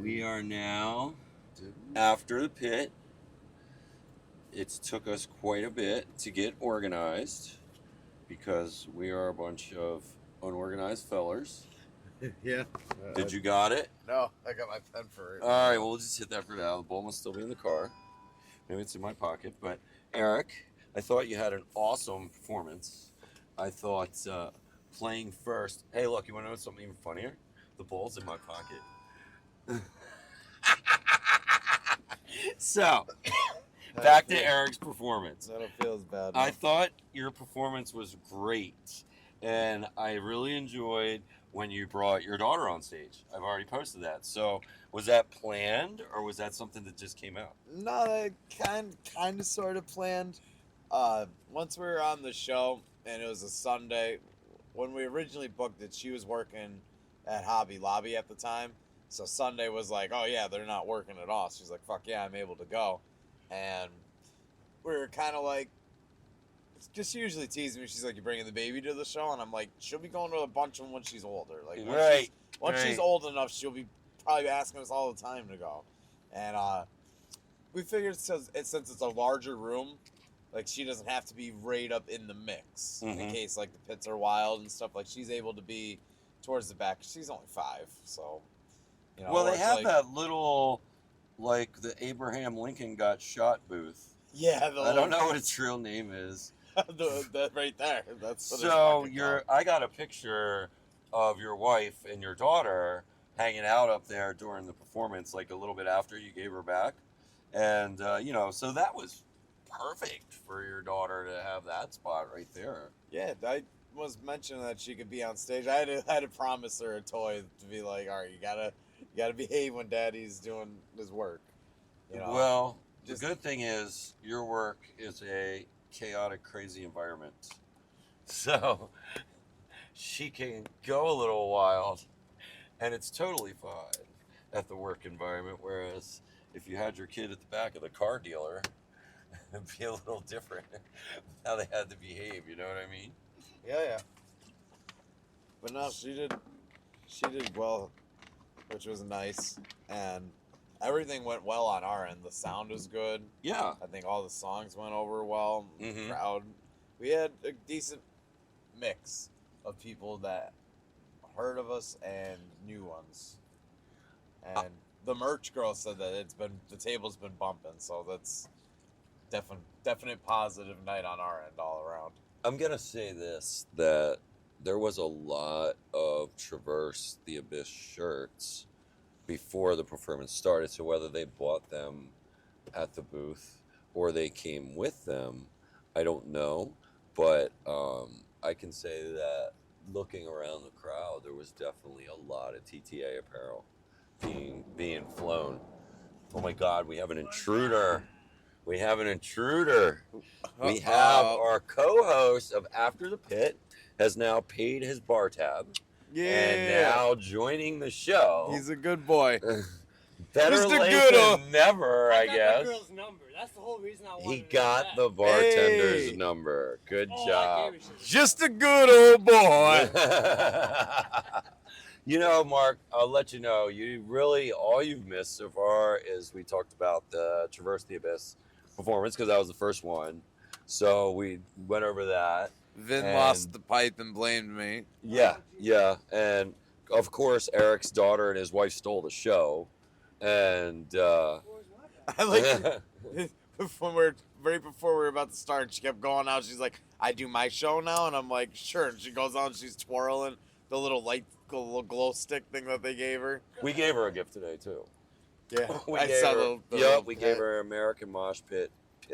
We are now after the pit. It took us quite a bit to get organized because we are a bunch of unorganized fellers. Yeah. Did you got it? No, I got my pen for it. All right, well, we'll just hit that for now. The ball must still be in the car. Maybe it's in my pocket. But Eric, I thought you had an awesome performance. I thought playing first. Hey, look, you want to know something even funnier? The ball's in my pocket. So, back to Eric's performance. I don't feel as bad. I thought your performance was great, and I really enjoyed when you brought your daughter on stage. I've already posted that. So, was that planned, or was that something that just came out? No, that kind of sort of planned. Once we were on the show, and it was a Sunday, when we originally booked it, she was working at Hobby Lobby at the time. So Sunday was like, oh yeah, they're not working at all. She's like, fuck yeah, I'm able to go. And we were kind of like, just usually teasing me. She's like, you bringing the baby to the show? And I'm like, she'll be going to a bunch of them when she's older. Like, once she's old enough, she'll be probably asking us all the time to go. And we figured since it's a larger room, like, she doesn't have to be right up in the mix in case, like, the pits are wild and stuff. Like, she's able to be towards the back. She's only 5, so, you know. Well, they have that little, like, the Abraham Lincoln got shot booth. Yeah. I don't know what its real name is. That right there. That's what so I got a picture of your wife and your daughter hanging out up there during the performance, like a little bit after you gave her back. And, you know, so that was perfect for your daughter to have that spot right there. Yeah, I was mentioning that she could be on stage. I had to promise her a toy to be like, all right, you gotta behave when Daddy's doing his work. You know? Well, the good thing is your work is a chaotic, crazy environment, so she can go a little wild, and it's totally fine at the work environment. Whereas if you had your kid at the back of the car dealer, it'd be a little different how they had to behave, you know what I mean? Yeah. But no, she did well, which was nice, and everything went well on our end. The sound was good. Yeah. I think all the songs went over well. Mm-hmm. The crowd, we had a decent mix of people that heard of us and new ones. And the merch girl said that the table's been bumping, so that's definite positive night on our end all around. I'm gonna say this, that there was a lot of Traverse the Abyss shirts before the performance started, so whether they bought them at the booth or they came with them, I don't know, but I can say that looking around the crowd, there was definitely a lot of TTA apparel being flown. Oh my God, we have an intruder. We have We have our co-host of After the Pit has now paid his bar tab. Yeah. And now joining the show. He's a good boy. Better Mr. late Good than never, I got guess. the girl's number. That's the whole reason I wanted He to got know the bartender's Hey. number. Good that. job. Just a good old boy. You know, Mark, I'll let you know, all you've missed so far is we talked about the Traverse the Abyss performance, because that was the first one. So we went over that. Vin lost the pipe and blamed me. Yeah. And of course, Eric's daughter and his wife stole the show. And I like right before we were about to start, she kept going out. She's like, I do my show now. And I'm like, sure. And she goes on, she's twirling the little light, glow stick thing that they gave her. we gave her a gift today, too. Yeah. We gave her American Mosh Pit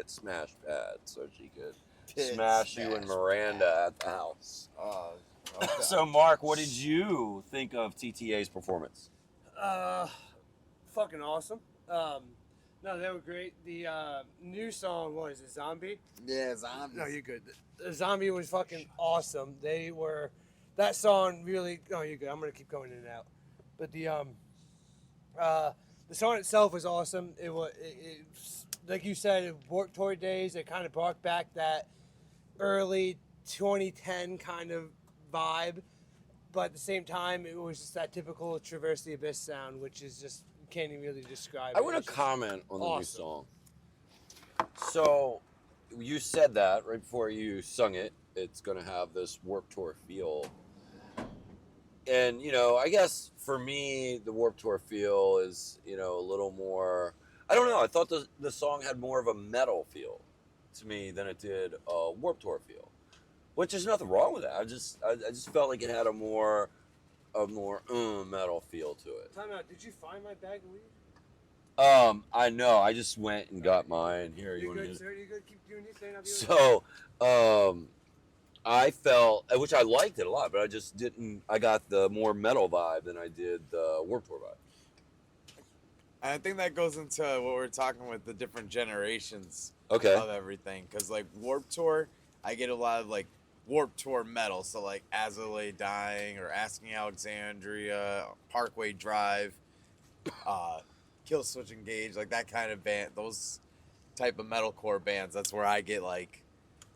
smash pad so she could smash you and Miranda at the house. Okay. So, Mark, what did you think of TTA's performance? Fucking awesome. No, they were great. The new song was a Zombie. Yeah, Zombie. No, you're good. The Zombie was fucking awesome. That song really. No, you're good. I'm gonna keep going in and out. But the song itself was awesome. It like you said, it worked toward days. It kind of brought back that early 2010 kind of vibe, but at the same time, it was just that typical Traverse the Abyss sound, which is just can't even really describe I it. want to It's just comment on the new awesome. song. So, you said that right before you sung it. It's going to have this Warped Tour feel. And, I guess for me, the Warped Tour feel is, a little more. I don't know. I thought the song had more of a metal feel to me than it did a Warped Tour feel, which there's nothing wrong with that. I just felt like it had a more metal feel to it. Time out. Did you find my bag of weed? I know. I just went and got mine. Here, you You want to good, use it? sir? You good? Keep doing your thing. I'll be So, I felt, which I liked it a lot, but I just didn't. I got the more metal vibe than I did the Warped Tour vibe. And I think that goes into what we're talking with the different generations Okay. of everything. Because, like, Warped Tour, I get a lot of, like, Warped Tour metal. So, like, Azalea Dying or Asking Alexandria, Parkway Drive, Kill Switch Engage, like that kind of band. Those type of metalcore bands, that's where I get, like,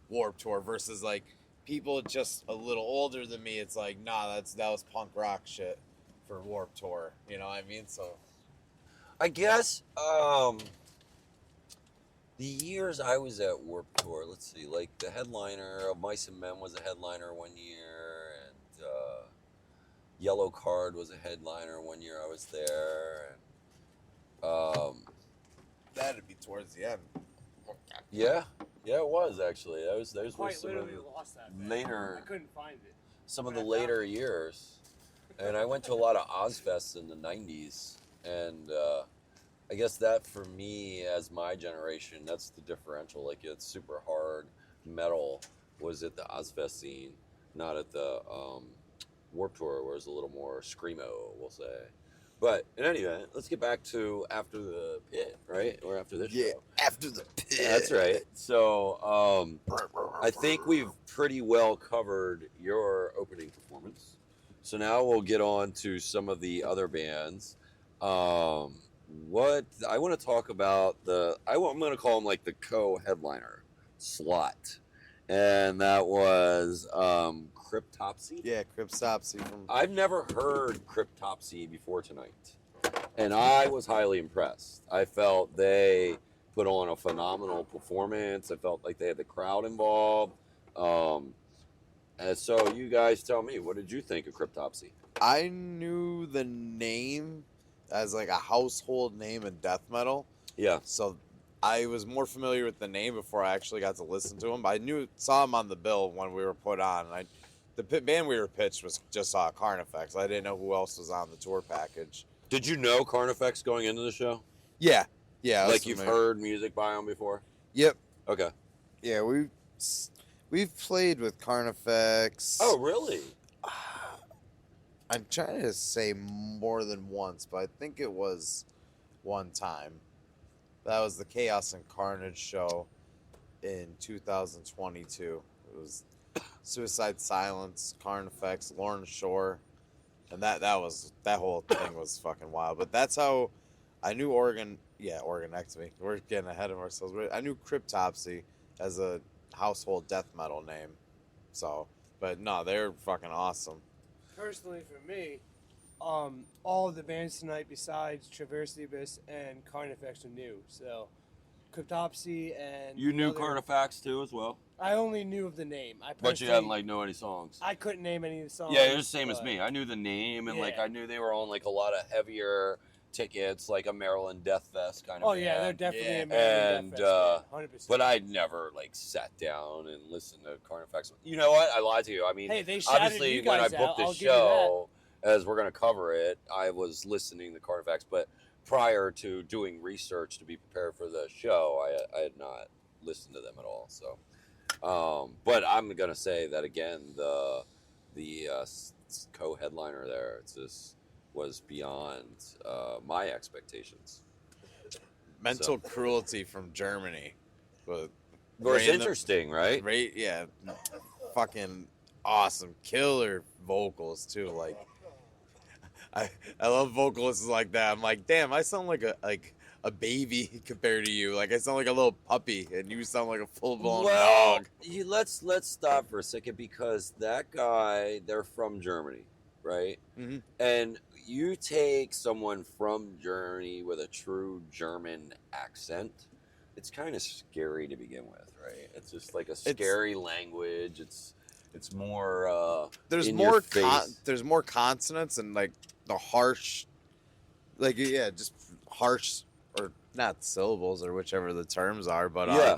Warped Tour versus, like, people just a little older than me. It's like, nah, that was punk rock shit for Warped Tour. You know what I mean? So I guess the years I was at Warped Tour, let's see, like the headliner of Mice and Men was a headliner one year, and Yellow Card was a headliner one year I was there, and that'd be towards the end. yeah, it was actually. Those were Quite some of literally the lost that bag. later, I couldn't find it. some of the later years, and I went to a lot of Ozfests in the '90s, and I guess that for me, as my generation, that's the differential. Like, it's super hard metal was at the Ozfest scene, not at the Warped Tour, where it's a little more screamo, we'll say. But in any event, let's get back to after the pit, right? Or after this show. After the pit. That's right. So I think we've pretty well covered your opening performance. So now we'll get on to some of the other bands. What I want to talk about I'm going to call him like the co-headliner slot, and that was Cryptopsy. Yeah, Cryptopsy from. I've never heard Cryptopsy before tonight, and I was highly impressed. I felt they put on a phenomenal performance. I felt like they had the crowd involved. And so you guys tell me, what did you think of Cryptopsy? I knew the name as like a household name in death metal. Yeah. So I was more familiar with the name before I actually got to listen to him. But I saw him on the bill when we were put on. The band we were pitched was just Carnifex. I didn't know who else was on the tour package. Did you know Carnifex going into the show? Yeah. Like you've heard music by them before? Yep. Okay. Yeah, we've played with Carnifex. Oh, really? I'm trying to say more than once, but I think it was one time. That was the Chaos and Carnage show in 2022. It was Suicide Silence, Carnifex, Lorna Shore, and that whole thing was fucking wild. But that's how I knew Organectomy. We're getting ahead of ourselves. I knew Cryptopsy as a household death metal name. So, but no, they're fucking awesome. Personally, for me, all of the bands tonight besides Traverse the Abyss and Carnifex are new. So, Cryptopsy and You knew Carnifex too as well? I only knew of the name. But you hadn't know any songs. I couldn't name any of the songs. Yeah, it was the same as me. I knew the name, and Yeah. I knew they were on a lot of heavier tickets, like a Maryland Death Fest kind of. Oh yeah, they're definitely Yeah. a Maryland Death Fest, 100%. But I'd never sat down and listened to Carnifex. You know what? I lied to you. I mean, hey, they shouted obviously you when I guys booked out, this I'll give you that. show, as we're going to cover it, I was listening to Carnifex, but prior to doing research to be prepared for the show, I had not listened to them at all. So, but I'm going to say that again, the co-headliner there, was beyond my expectations. Mental Cruelty from Germany. But It's interesting, right? yeah. Fucking awesome. Killer vocals too. Like I love vocalists like that. I'm like, damn, I sound like a baby compared to you. Like I sound like a little puppy and you sound like a full blown dog. Let's stop for a second, because that guy, they're from Germany, right? Mm-hmm. And you take someone from Germany with a true German accent, it's kind of scary to begin with, right? It's just like a scary language. It's more There's in more your face. there's more consonants and like the harsh, like yeah, just harsh or not syllables or whichever the terms are, but Yeah.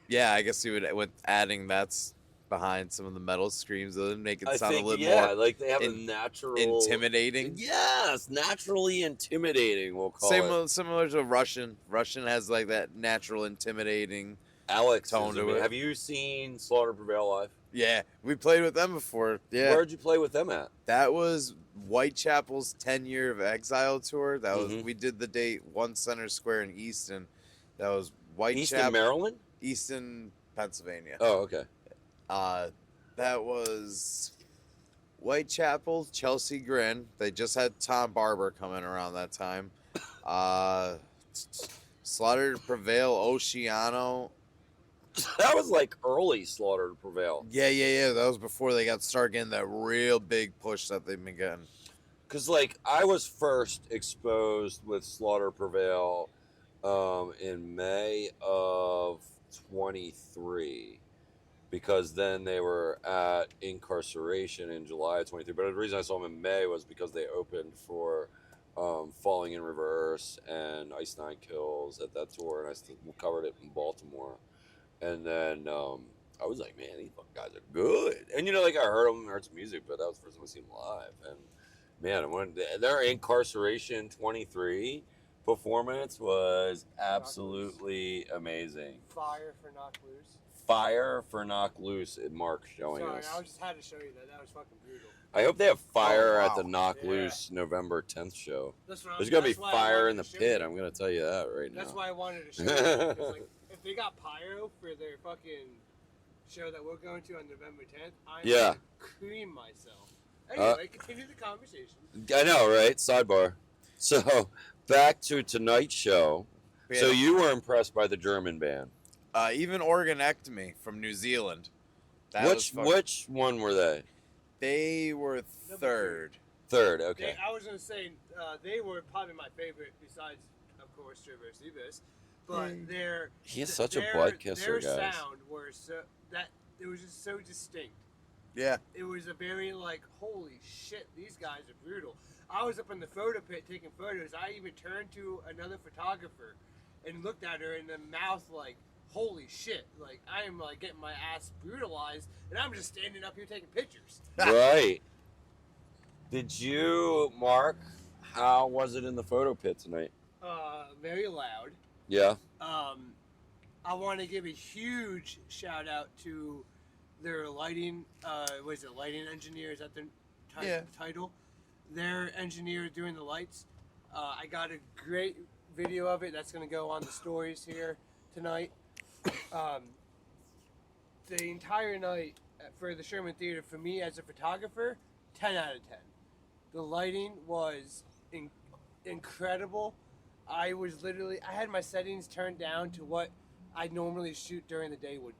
yeah, I guess you would with adding that's behind some of the metal screams, it would make it I sound a think, little yeah, more like they have a natural intimidating. Yes, naturally intimidating. We'll call it. Similar to Russian. Russian has like that natural intimidating Alex, tone to it. have you seen Slaughter Prevail live? Yeah, we played with them before. Yeah, Where'd you play with them at? that was Whitechapel's 10-year of exile tour. That was Mhm. we did the date One Center Square in Easton. That was Whitechapel, Easton, Maryland? Easton, Pennsylvania. Oh, okay. That was Whitechapel, Chelsea Grin. They just had Tom Barber coming around that time. Slaughter Prevail, Oceano. That was like early Slaughter to Prevail. Yeah. That was before they got started getting that real big push that they've been getting. Because, like, I was first exposed with Slaughter Prevail in May of 23. Because then they were at Incarceration in July of 23. But the reason I saw them in May was because they opened for Falling in Reverse and Ice Nine Kills at that tour. And I covered it in Baltimore. And then I was like, man, these fucking guys are good. And, you know, like I heard them, heard some music, but that was the first time I seen them live. And, man, when their Incarceration 23 performance was absolutely amazing. Fire for Knock Loose. Fire for Knock Loose at Mark showing Sorry, us. I just had to show you that. That was fucking brutal. I hope they have fire Oh, at the wow. Knock Yeah. Loose November 10th show. That's what There's going to be that's why I fire wanted in the to show pit. you. I'm going to tell you that right That's now. why I wanted to show you. 'Cause, like, if they got pyro for their fucking show that we're going to on November 10th, I'm Yeah. gonna cream myself. Anyway, continue the conversation. I know, right? Sidebar. So, back to tonight's show. We So, had, you were impressed by the German band. even Organectomy from New Zealand. That was fun. Which one were they? They were third. Third, okay. I was gonna say they were probably my favorite, besides of course Traverse Ibis, but their He is such a their- butt kisser, Their guys. sound were so that it was just so distinct. Yeah. It was a very like, holy shit, these guys are brutal. I was up in the photo pit taking photos. I even turned to another photographer and looked at her in the mouth like, holy shit, like I am like getting my ass brutalized and I'm just standing up here taking pictures. Right. Did you, Mark, how was it in the photo pit tonight? Very loud. Yeah. I want to give a huge shout out to their lighting. Was it lighting engineer? Is that their title? Their engineer doing the lights. I got a great video of it. That's going to go on the stories here tonight. The entire night for the Sherman Theater, for me as a photographer, 10 out of 10. The lighting was incredible. I had my settings turned down to what I normally shoot during the day with.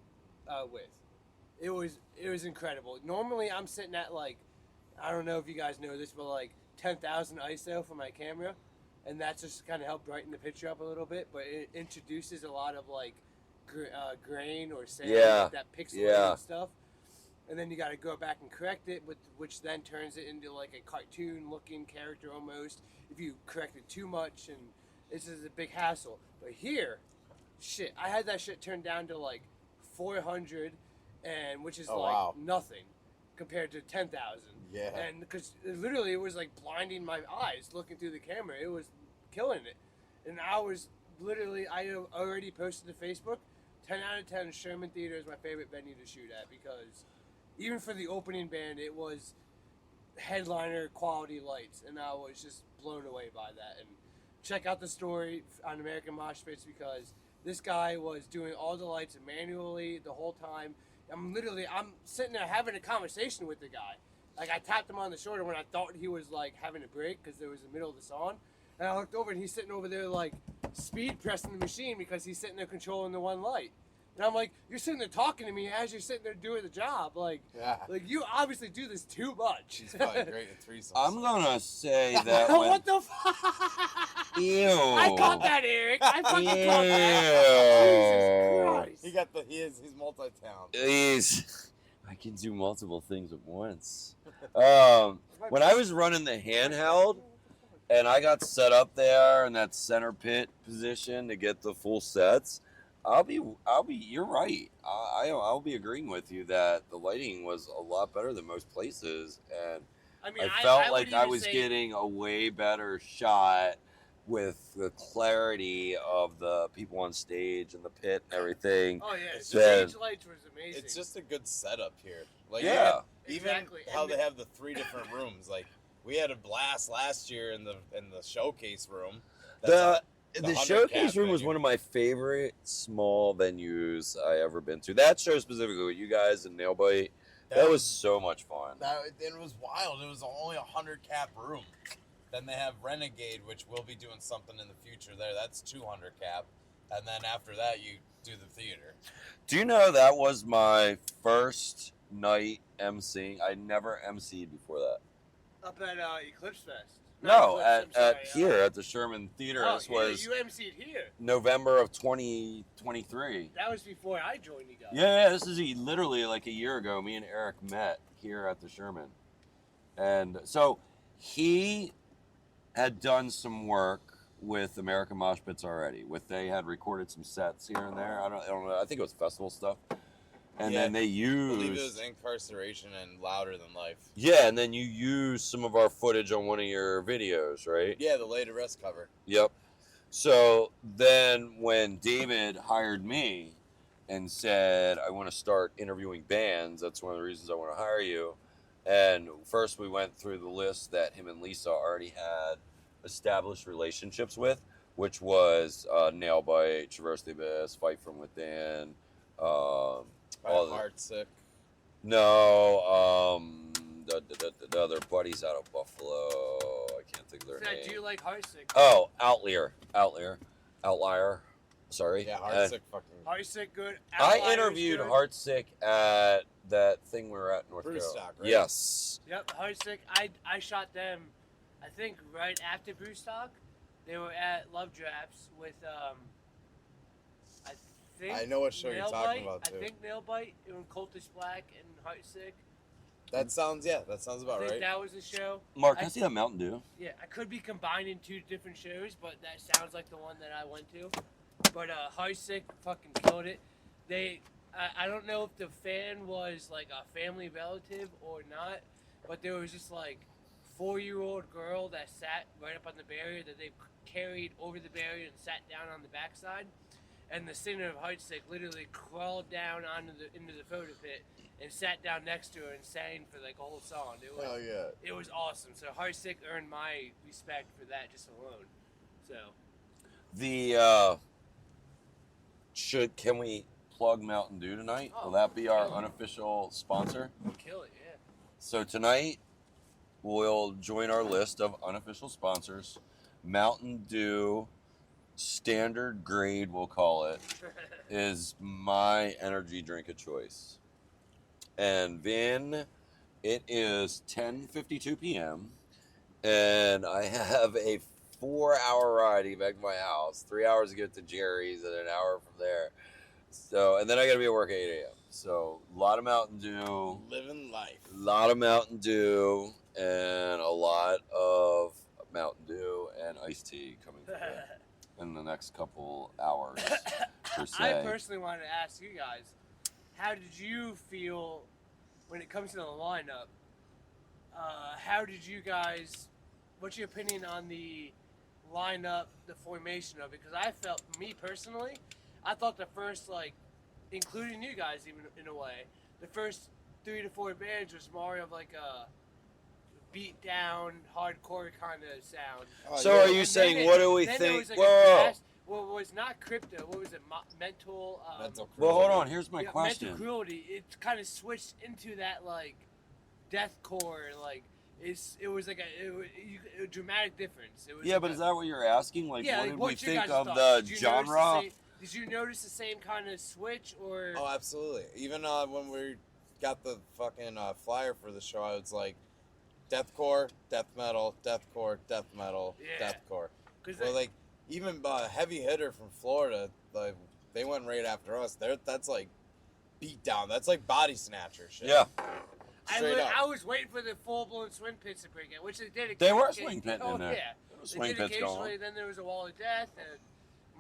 It was incredible. Normally I'm sitting at like, I don't know if you guys know this, but like 10,000 ISO for my camera, and that just kind of helped brighten the picture up a little bit. But it introduces a lot of like grain or sand, like that pixelated stuff. And then you got to go back and correct it, which then turns it into like a cartoon-looking character almost. If you correct it too much, and this is a big hassle. But here, shit, I had that shit turned down to like 400, and which is nothing compared to 10,000. Yeah. And because literally it was like blinding my eyes looking through the camera. It was killing it. And I already posted to Facebook. 10 out of 10, Sherman Theater is my favorite venue to shoot at because even for the opening band, it was headliner quality lights, and I was just blown away by that. And check out the story on American Mosh Pits because this guy was doing all the lights manually the whole time. I'm sitting there having a conversation with the guy. Like I tapped him on the shoulder when I thought he was like having a break because there was the middle of the song. And I looked over and he's sitting over there like speed pressing the machine because he's sitting there controlling the one light. And I'm like, you're sitting there talking to me as you're sitting there doing the job. Like you obviously do this too much. He's probably great at threesomes. I'm gonna say that when... What the fuck? Ew. I caught that, Eric. I fucking caught that. Jesus Christ. He's multi-talented. I can do multiple things at once. When I was running the handheld, and I got set up there in that center pit position to get the full sets, you're right. I'll be agreeing with you that the lighting was a lot better than most places, and I felt like I was getting a way better shot with the clarity of the people on stage and the pit and everything. Oh yeah, stage lights was amazing. It's just a good setup here. Like even how they have the 3 different rooms. Like we had a blast last year in the showcase room. The showcase room was one of my favorite small venues I ever been to. That show specifically with you guys and Nailbite, that was so much fun. It was wild. It was only 100 cap room. Then they have Renegade, which we'll be doing something in the future there. That's 200 cap. And then after that, you do the theater. Do you know that was my first night emceeing? I never emceed before that. Up at Eclipse Fest. No, here at the Sherman Theater. This was you emceed here. November of 2023. That was before I joined you guys. Yeah, this is literally like a year ago. Me and Eric met here at the Sherman. And so he had done some work with American Mosh Pits already. They had recorded some sets here and there. I don't know. I think it was festival stuff. And then they used... I believe it was Incarceration and Louder Than Life. Yeah, and then you used some of our footage on one of your videos, right? Yeah, the Laid to Rest cover. Yep. So then when David hired me and said, I want to start interviewing bands, that's one of the reasons I want to hire you. And first we went through the list that him and Lisa already had established relationships with, which was Nailbite, Traverse the Abyss, Fight From Within, Heartsick. No, the other buddies out of Buffalo. I can't think of their name. Do you like Heartsick? Oh, Outlier. Sorry. Yeah, Heartsick Heartsick, good. I interviewed Heartsick at that thing we were at North Carolina. Carolina. Right? Yes. Yep, Heartsick. I shot them, I think, right after Brewstock. They were at Love Drafts with, I know what show you're talking about, too. I think Nailbite, and Cultish Black, and Heartsick. That sounds about right. That was the show. Mark, can I see that Mountain Dew? Yeah, I could be combining 2 different shows, but that sounds like the one that I went to. But Heartsick fucking killed it. I don't know if the fan was like a family relative or not, but there was just like 4-year-old girl that sat right up on the barrier that they carried over the barrier and sat down on the backside. And the singer of Heartsick literally crawled down into the photo pit and sat down next to her and sang for like a whole song. Hell yeah. It was awesome. So Heartsick earned my respect for that just alone. So can we plug Mountain Dew tonight? Will that be our unofficial sponsor? Kill it, yeah. So tonight we'll join our list of unofficial sponsors. Mountain Dew standard grade, we'll call it, is my energy drink of choice. And then it is 10:52 p.m. and I have a 4-hour ride to get back to my house, 3 hours to get to Jerry's, and an hour from there. So, and then I got to be at work at 8 a.m. So, a lot of Mountain Dew. Living life. A lot of Mountain Dew and a lot of Mountain Dew and iced tea coming through in the next couple hours, per se. I personally wanted to ask you guys, how did you feel when it comes to the lineup? How did you guys, what's your opinion on the lineup, the formation of it? Because I felt, me personally, I thought the first, like, including you guys even in a way, the first 3 to 4 bands was more of like a beat down, hardcore kind of sound. So are you saying, what do we think? Well, it was not crypto. What was it? Mental. Mental cruelty. Well, hold on. Here's my question. Mental cruelty. It kind of switched into that like deathcore. Like it was like a dramatic difference. It was but is that what you're asking? Like, what did we think of thoughts? the Did you genre? Did you notice the same kind of switch or? Oh, absolutely. Even when we got the fucking flyer for the show, I was like, deathcore, death metal, deathcore, death metal, Yeah. deathcore. Cause Well, like even Heavy Hitter from Florida, like they went right after us. That's like beat down. That's like body snatcher shit. Yeah. Straight up. I was waiting for the full blown swing pits to break in, which they did. They were occasionally. swing pitting Oh in there. yeah, There was they swing did pits going occasionally. on. Then there was a wall of death and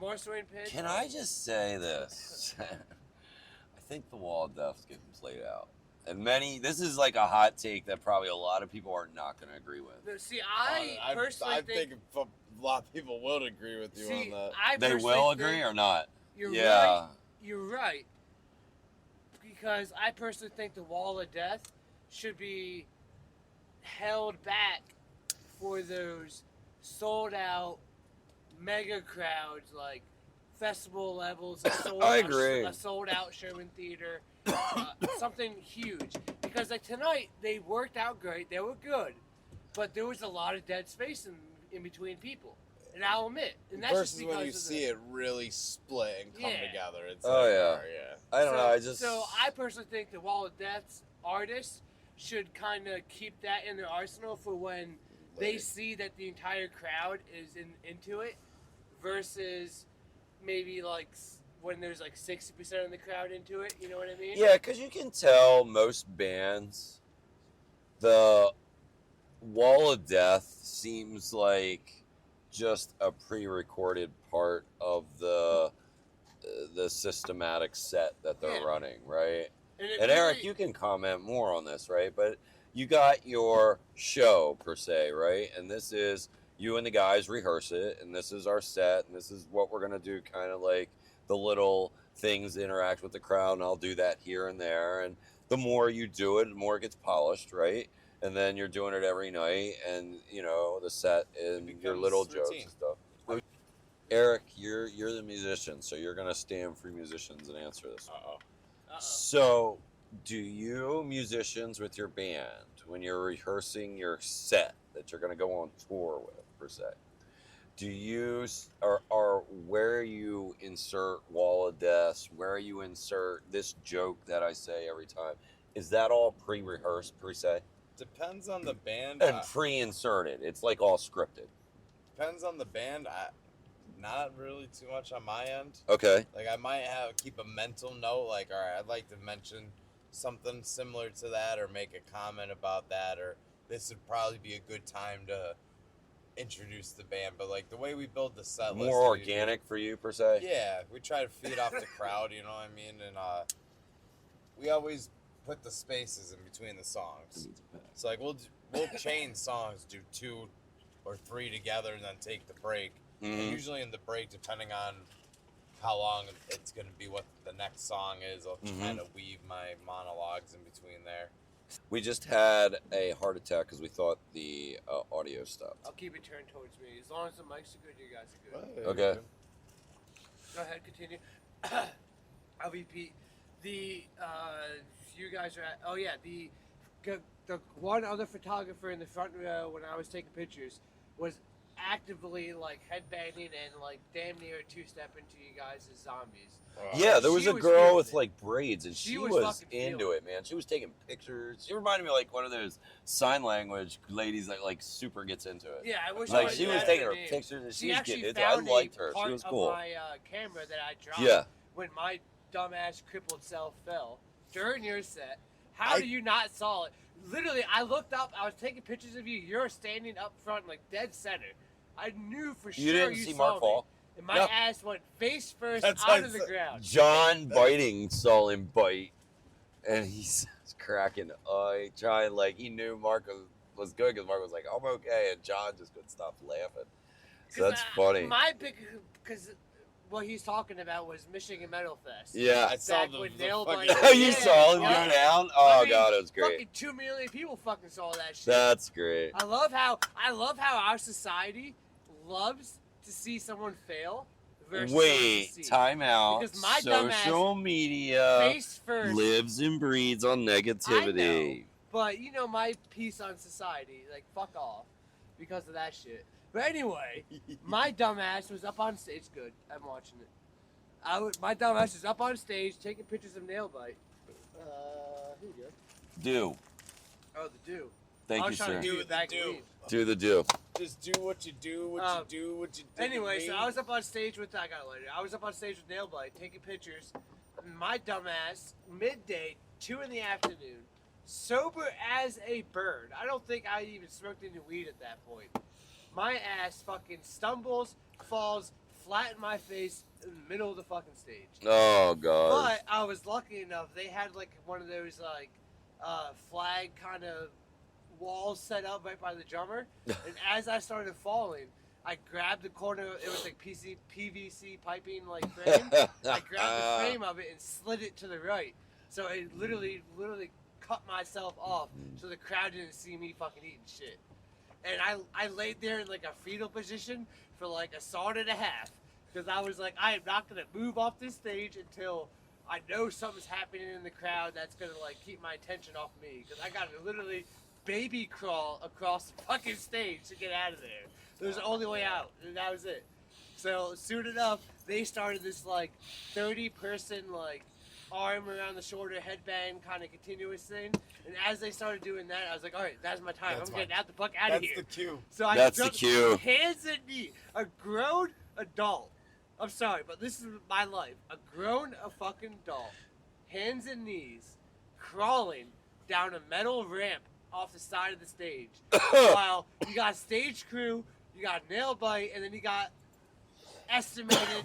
more swing pits. Can I just say this? I think the wall of death's getting played out. And this is like a hot take that probably a lot of people are not going to agree with. No, see, I personally I think a lot of people would agree with you on that. They will agree or not? You're Yeah. right. You're right. Because I personally think the wall of death should be held back for those sold out mega crowds like festival levels. I agree. A sold out Sherman Theater, something huge. Because like tonight they worked out great. They were good, but there was a lot of dead space in between people. And I'll admit, and that's just Versus because when you of see it really split and come Yeah. together. It's Oh, like, yeah. I don't know. So I personally think the Wall of Death's artists should kind of keep that in their arsenal for when they see that the entire crowd is into it, versus maybe like when there's like 60% of the crowd into it. You know what I mean? Yeah, because you can tell most bands, the Wall of Death seems like just a pre-recorded part of the systematic set that they're Yeah. running, right? And Eric, you can comment more on this, right? But you got your show per se, right? And this is you and the guys rehearse it, and this is our set, and this is what we're gonna do, kind of like the little things that interact with the crowd, and I'll do that here and there. And the more you do it, the more it gets polished, right? And then you're doing it every night, and the set and your little jokes routine. and stuff. Eric, you're the musician, so you're gonna stand for musicians and answer this. Uh-oh. So, do you musicians with your band, when you're rehearsing your set that you're gonna go on tour with, per se, do you or where you insert Wall of Death, where you insert this joke that I say every time, is that all pre-rehearsed per se? Depends on the band. And pre-inserted. It's like all scripted. Depends on the band. Not really too much on my end. Okay. Like I might keep a mental note. Like, all right, I'd like to mention something similar to that, or make a comment about that, or this would probably be a good time to introduce the band. But like the way we build the set list, More organic for you per se. Yeah, we try to feed off the crowd. You know what I mean? And we always put the spaces in between the songs. So like we'll chain songs, do 2 or 3 together, and then take the break. Mm-hmm. And usually in the break, depending on how long it's going to be, what the next song is, I'll kind of weave my monologues in between there. We just had a heart attack because we thought the audio stopped. I'll keep it turned towards me. As long as the mics are good, you guys are good. Okay. Go ahead, continue. I'll repeat. You guys are at, oh yeah, the one other photographer in the front row when I was taking pictures was actively like headbanging and like damn near two-step into you guys as zombies. Yeah, there was She a was girl feeling with it. like braids, and she was fucking into feeling it, man. She was taking pictures. She reminded me of like one of those sign language ladies that like super gets into it. Yeah, I wish Like I she knew was her taking her name. pictures, and She she was actually getting into it. I found liked a her. part She was of cool. my camera that I dropped Yeah. when my dumbass crippled self fell during your set. How do you not saw it? Literally, I looked up. I was taking pictures of you. You're standing up front, like dead center. I knew for sure You didn't see Mark saw fall? me. And my No. ass went face first That's out what of the I said. ground. John biting saw him bite, and he's cracking eye, trying like he knew Mark was good because Mark was like, "I'm okay," and John just couldn't stop laughing. So that's funny. My big, because what he's talking about was Michigan Metal Fest. Yeah. I saw Back the when Nail fucking- Biter- Oh, you Yeah, saw him yeah. go down? Oh I mean, god, it was great. Fucking 2 million people fucking saw that shit. That's great. I love how our society loves to see someone fail versus Wait, succeed. time out. Because my Social media Face first. lives and breeds on negativity. But you know my piece on society, like fuck off, because of that shit. But anyway, my dumbass was up on stage. Good, I'm watching it. My dumbass is up on stage taking pictures of nail bite. Here you go. Do. Oh, the do. Thank I you, was trying sir. to do it back Do. and leave. Do the do. Just do what you do, what you do, what you do. Anyway, so I was up on stage with I got it later. I was up on stage with nail bite taking pictures. My dumbass, midday, 2 in the afternoon, sober as a bird. I don't think I even smoked any weed at that point. My ass fucking stumbles, falls flat in my face in the middle of the fucking stage. Oh god. But I was lucky enough. They had like one of those like flag kind of walls set up right by the drummer. And as I started falling, I grabbed the corner. It was like PVC piping like frame. I grabbed the frame of it and slid it to the right. So I literally cut myself off so the crowd didn't see me fucking eating shit. And I laid there in like a fetal position for like a song and a half because I was like, I am not gonna move off this stage until I know something's happening in the crowd that's gonna like keep my attention off me because I gotta literally baby crawl across the fucking stage to get out of there. It was the only way out, and that was it. So soon enough, they started this like 30-person like arm around the shoulder headband kind of continuous thing. And as they started doing that, I was like, all right, that's my time. I'm getting out the fuck out of here. That's the cue. So I That's the jumped cue. hands and knees. A grown adult. I'm sorry, but this is my life. A grown fucking adult, hands and knees, crawling down a metal ramp off the side of the stage. While you got stage crew, you got nail bite, and then you got estimated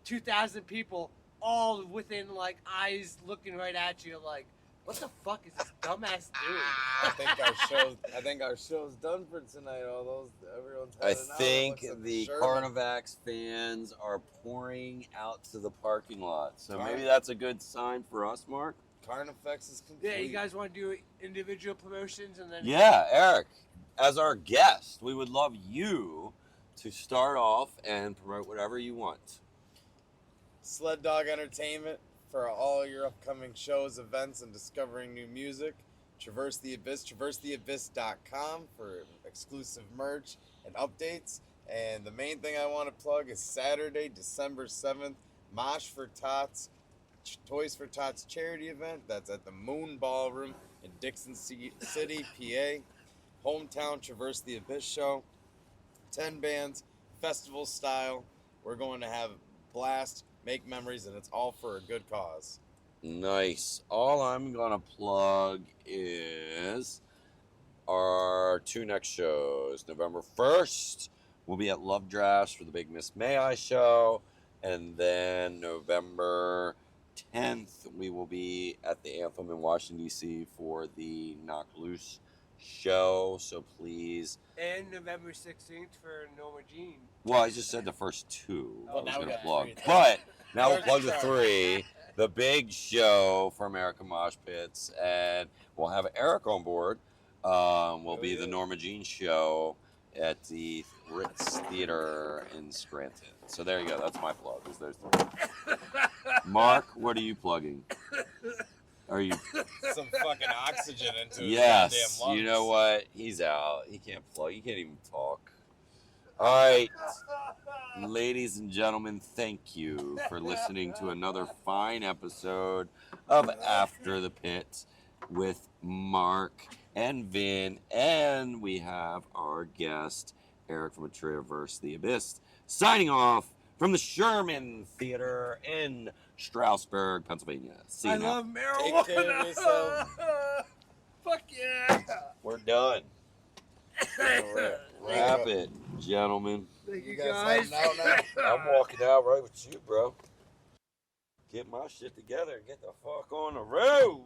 2,000 people all within like eyes looking right at you like, what the fuck is this dumbass doing? I think our show's done for tonight. Everyone's I heading out. think Looks like the Sherman. Carnifex fans are pouring out to the parking lot. So Carn- maybe that's a good sign for us, Mark. Carnifex is complete. Yeah, you guys want to do individual promotions and then Yeah, Eric, as our guest, we would love you to start off and promote whatever you want. Sled Dog Entertainment for all your upcoming shows, events, and discovering new music. Traverse the Abyss, traversetheabyss.com for exclusive merch and updates. And the main thing I want to plug is Saturday, December 7th, Mosh for Tots, Toys for Tots charity event. That's at the Moon Ballroom in Dixon City, PA. Hometown Traverse the Abyss show. 10 bands, festival style. We're going to have a blast, make memories, and it's all for a good cause. Nice. All I'm going to plug is our 2 next shows. November 1st, we'll be at Love Drafts for the Big Miss May I show. And then November 10th, we will be at the Anthem in Washington, D.C. for the Knock Loose show. So please. and November 16th for Norma Jean. Well, I just said the first 2 Well, I was now we going to got plug. 3. But now we'll There's plug the a 3. The big show for American Mosh Pits. And we'll have Eric on board. Will be the Norma Jean show at the Ritz Theater in Scranton. So there you go. That's my plug. Is those 3. Mark, what are you plugging? Are you? Some fucking oxygen into his Yes. goddamn lungs. You know what? He's out. He can't plug. He can't even talk. All right. Ladies and gentlemen, thank you for listening to another fine episode of After the Pit with Mark and Vin. And we have our guest, Eric from Traverse the Abyss, signing off from the Sherman Theater in Stroudsburg, Pennsylvania. See you I now. love marijuana. Take care of yourself. Fuck yeah. We're done. Wrap it, gentlemen. Thank you You guys guys. heading out now? I'm walking out right with you, bro. Get my shit together and get the fuck on the road.